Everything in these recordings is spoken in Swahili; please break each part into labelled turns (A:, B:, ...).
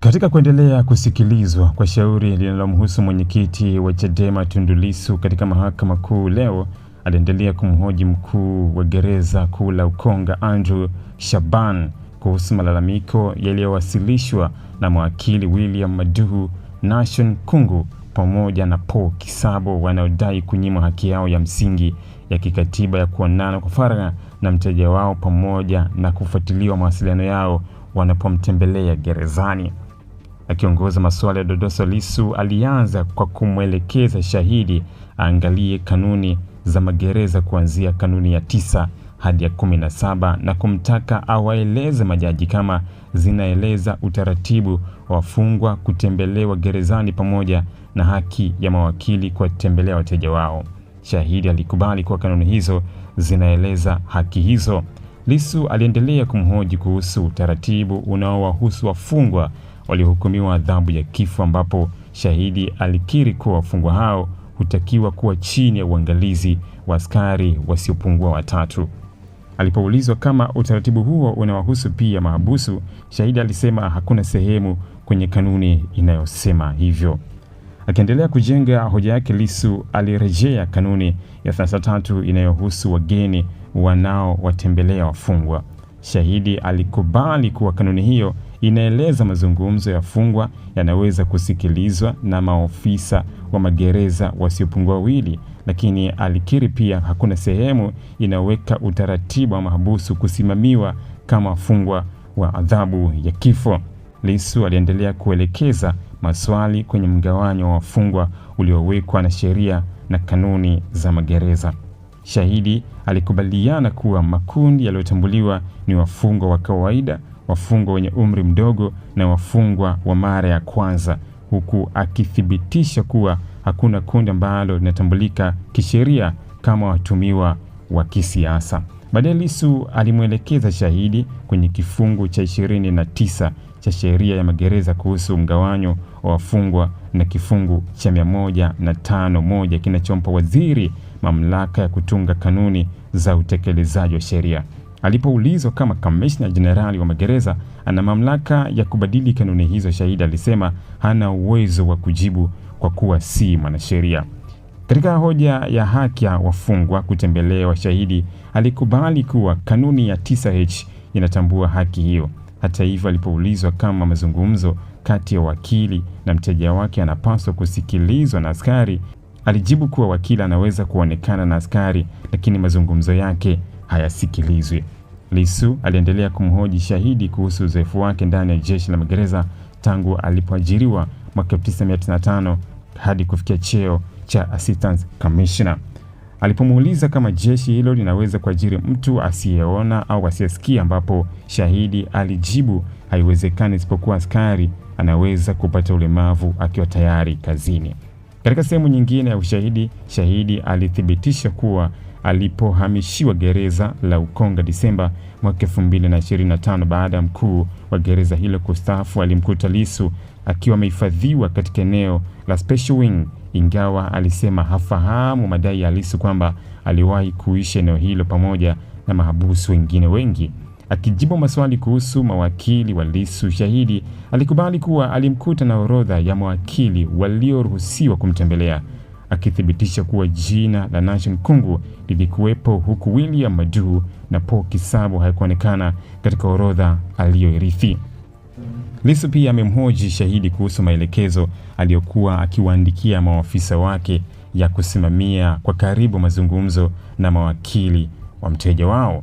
A: Katika kuendelea kusikilizwa kwa shauri linalomhusu mwenyekiti wa Chadema Tundu Lissu katika Mahakama Kuu leo, aliendelea kumhoji mkuu wa gereza kuu la Ukonga Andrew Shaban kuhusu malalamiko yaliyowasilishwa na mawakili William Maduhu, Nation Kungu pamoja na Paul Kisabo wanaodai kunyimwa haki yao ya msingi ya kikatiba ya kuonana kwa faragha na mteja wao pamoja na kufuatiliwa mawasiliano yao wanapomtembelea gerezani. Akiongoza masuala ya dodoso, Lissu alianza kwa kumwelekeza shahidi aangalie kanuni za magereza kuanzia kanuni ya 9 hadi ya 17 na kumtaka awaeleze majaji kama zinaeleza utaratibu wa wafungwa kutembelewa gerezani pamoja na haki ya mawakili kuwatembelea wateja wao. Shahidi alikubali kuwa kanuni hizo zinaeleza haki hizo. Lissu aliendelea kumhoji kuhusu utaratibu unaowahusu wafungwa waliohukumiwa adhabu ya kifo, ambapo shahidi alikiri kuwa wafungwa hao hutakiwa kuwa chini ya uangalizi wa askari wasiopungua 3. Alipoulizwa kama utaratibu huo unawahusu pia mahabusu, shahidi alisema hakuna sehemu kwenye kanuni inayosema hivyo. Akiendelea kujenga hoja yake, Lissu alirejea kanuni ya 33 inayohusu wageni wanaowatembelea wafungwa. Shahidi alikubali kuwa kanuni hiyo inaeleza mazungumzo ya wafungwa yanaweza kusikilizwa na maofisa wa magereza wasiopungua 2, lakini alikiri pia hakuna sehemu inaweka utaratibu wa mahabusu kusimamiwa kama wafungwa wa adhabu ya kifo. Lissu aliendelea kuelekeza maswali kwenye mgawanyo wa wafungwa uliowekwa na sheria na kanuni za magereza. Shahidi alikubaliana kuwa makundi yaliyotambuliwa ni wafungwa wa kawaida, wafungwa wenye umri mdogo na wafungwa wa mara ya kwanza, huku akithibitisha kuwa hakuna kundi ambalo linatambulika kisheria kama watumiwa wa kisiasa. Baadaye Lissu alimwelekeza shahidi kwenye kifungu cha 29 cha sheria ya magereza kuhusu mgawanyo wa wafungwa na kifungu cha 105(1) kinachompa waziri mamlaka ya kutunga kanuni za utekelezaji wa sheria. Alipoulizwa kama Kamishna Jenerali wa magereza ana mamlaka ya kubadili kanuni hizo, shahidi alisema hana uwezo wa kujibu kwa kuwa si mwanasheria. Katika hoja ya haki ya wafungwa kutembelewa, shahidi alikubali kuwa kanuni ya 9H inatambua haki hiyo. Hata hivyo, alipoulizwa kama mazungumzo kati ya wakili na mteja wake anapaswa kusikilizwa na askari, alijibu kuwa wakili anaweza kuonekana na askari lakini mazungumzo yake hayasikilizwi. Lissu aliendelea kumhoji shahidi kuhusu uzoefu wake ndani ya jeshi la magereza tangu alipoajiriwa mwaka 1995 hadi kufikia cheo cha Assistant Commissioner. Alipomuuliza kama jeshi hilo linaweza kuajiri mtu asiyeona au asiyesikia, ambapo shahidi alijibu haiwezekani isipokuwa askari anaweza kupata ulemavu akiwa tayari kazini. Katika sehemu nyingine ya ushahidi, shahidi alithibitisha kuwa alipohamishiwa gereza la Ukonga Disemba mwaka 2025 baada ya mkuu wa gereza hilo kustaafu, alimkuta Lissu akiwa amehifadhiwa katika eneo la Special Wing, ingawa alisema hafahamu madai ya Lissu kwamba aliwahi kuishi eneo hilo pamoja na mahabusu wengine wengi. Akijibu maswali kuhusu mawakili wa Lissu, shahidi alikubali kuwa alimkuta na orodha ya mawakili walioruhusiwa kumtembelea, akithibitisha kuwa jina la Nation Kungu lilikuwepo huku William Maduhu na Paul Kisabo haikuonekana katika orodha aliyoirithi. Lissu pia amemhoji shahidi kuhusu maelekezo aliyokuwa akiwaandikia maafisa wake ya kusimamia kwa karibu mazungumzo na mawakili wa mteja wao.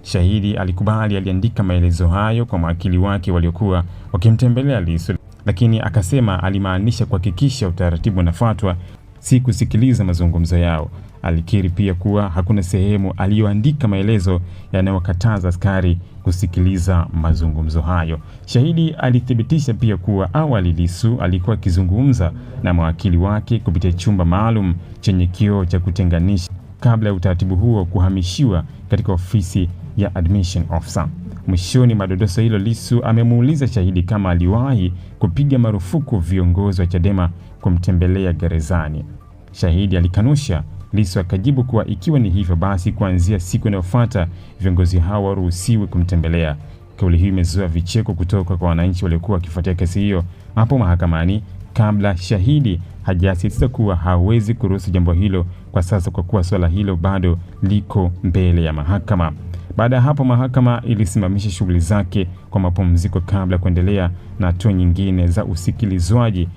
A: Shahidi alikubali aliandika maelezo hayo kwa mawakili wake waliokuwa wakimtembelea Lissu, lakini akasema alimaanisha kuhakikisha utaratibu unafuatwa, si kusikiliza mazungumzo yao. Alikiri pia kuwa hakuna sehemu aliyoandika maelezo yanayokataza askari kusikiliza mazungumzo hayo. Shahidi alithibitisha pia kuwa awali Lissu alikuwa akizungumza na mawakili wake kupitia chumba maalum chenye kioo cha kutenganisha kabla ya utaratibu huo kuhamishiwa katika ofisi ya admission officer. Mwishoni mwa dodoso hilo, Lissu amemuuliza shahidi kama aliwahi kupiga marufuku viongozi wa Chadema kumtembelea gerezani. Shahidi alikanusha. Lissu akajibu kuwa ikiwa ni hivyo basi kuanzia siku inayofuata viongozi hao waruhusiwe kumtembelea. Kauli hiyo imezua vicheko kutoka kwa wananchi waliokuwa wakifuatia kesi hiyo hapo mahakamani, kabla shahidi hajasisitiza kuwa hawezi kuruhusu jambo hilo kwa sasa kwa kuwa swala hilo bado liko mbele ya mahakama. Baada ya hapo, mahakama ilisimamisha shughuli zake kwa mapumziko kabla ya kuendelea na hatua nyingine za usikilizwaji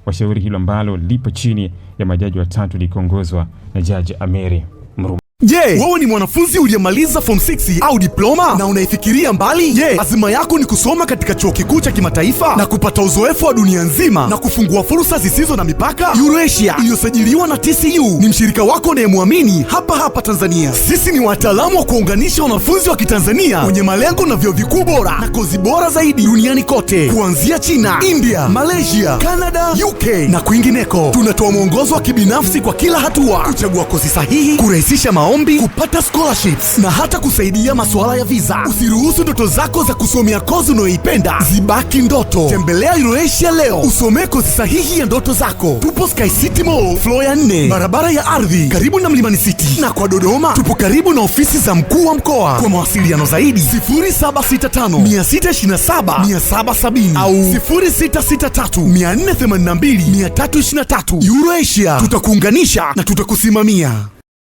A: wa shauri hilo ambalo lipo chini ya majaji watatu likiongozwa na Jaji Ameri Mruma.
B: Je, wewe ni mwanafunzi uliyemaliza form 6 au diploma na unaifikiria mbali? Je, azima yako ni kusoma katika chuo kikuu cha kimataifa na kupata uzoefu wa dunia nzima na kufungua fursa zisizo na mipaka? Eurasia iliyosajiliwa na TCU ni mshirika wako unayemwamini hapa Tanzania. Sisi ni wataalamu wa kuunganisha wanafunzi wa Kitanzania wenye malengo na vyuo vikuu bora na kozi bora zaidi duniani kote, kuanzia China, India, Malaysia, Canada, UK na kwingineko. Tunatoa mwongozo wa kibinafsi kwa kila hatua, kuchagua kozi sahihi, kurahisisha maombi, kupata scholarships na hata kusaidia masuala ya visa. Usiruhusu ndoto zako za kusomea kozi unayoipenda zibaki ndoto. Tembelea Eurasia leo, usomee kozi sahihi ya ndoto zako. Tupo Sky City Mall, floor ya 4, barabara ya ardhi, karibu na Mlimani City. Na kwa Dodoma, tupo karibu na ofisi za mkuu wa mkoa. Kwa mawasiliano zaidi 0765627770 au 0663482323. Eurasia, tutakuunganisha na tutakusimamia.